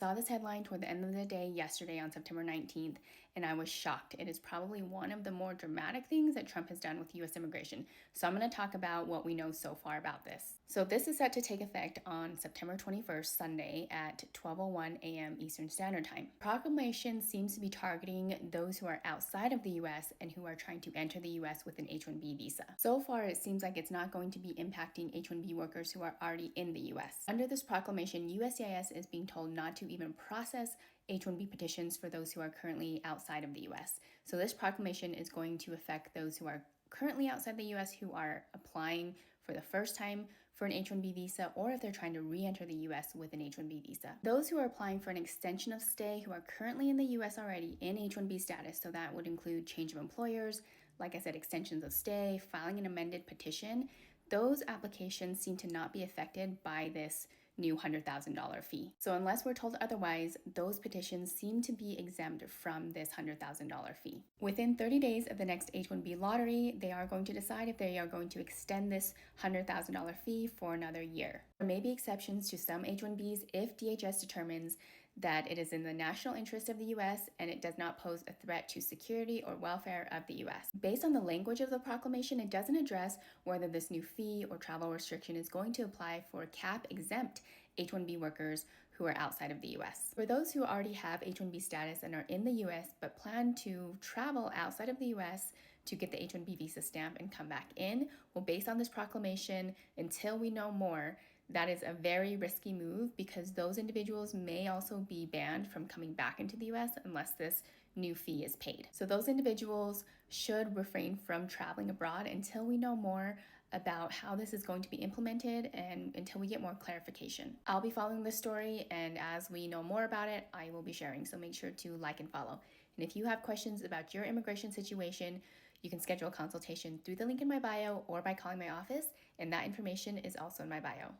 I saw this headline toward the end of the day yesterday on September 19th, and I was shocked. It is probably one of the more dramatic things that Trump has done with U.S. immigration. So I'm going to talk about what we know so far about this. So this is set to take effect on September 21st, Sunday at 12:01 a.m. Eastern Standard Time. Proclamation seems to be targeting those who are outside of the U.S. and who are trying to enter the U.S. with an H-1B visa. So far, it seems like it's not going to be impacting H-1B workers who are already in the U.S. Under this proclamation, USCIS is being told not to even process H-1B petitions for those who are currently outside of the U.S. So this proclamation is going to affect those who are currently outside the U.S. who are applying for the first time for an H-1B visa, or if they're trying to re-enter the U.S. with an H-1B visa. Those who are applying for an extension of stay who are currently in the U.S. already in H-1B status, so that would include change of employers, like I said, extensions of stay, filing an amended petition, those applications seem to not be affected by this new $100,000 fee. So unless we're told otherwise, those petitions seem to be exempt from this $100,000 fee. Within 30 days of the next H-1B lottery, they are going to decide if they are going to extend this $100,000 fee for another year. There may be exceptions to some H-1Bs if DHS determines that it is in the national interest of the U.S. and it does not pose a threat to security or welfare of the U.S. Based on the language of the proclamation, it doesn't address whether this new fee or travel restriction is going to apply for CAP-exempt H-1B workers who are outside of the U.S. For those who already have H-1B status and are in the U.S. but plan to travel outside of the U.S. to get the H-1B visa stamp and come back in, well, based on this proclamation, until we know more, that is a very risky move because those individuals may also be banned from coming back into the U.S. unless this new fee is paid. So those individuals should refrain from traveling abroad until we know more about how this is going to be implemented and until we get more clarification. I'll be following this story, and as we know more about it, I will be sharing. So make sure to like and follow. And if you have questions about your immigration situation, you can schedule a consultation through the link in my bio or by calling my office, and that information is also in my bio.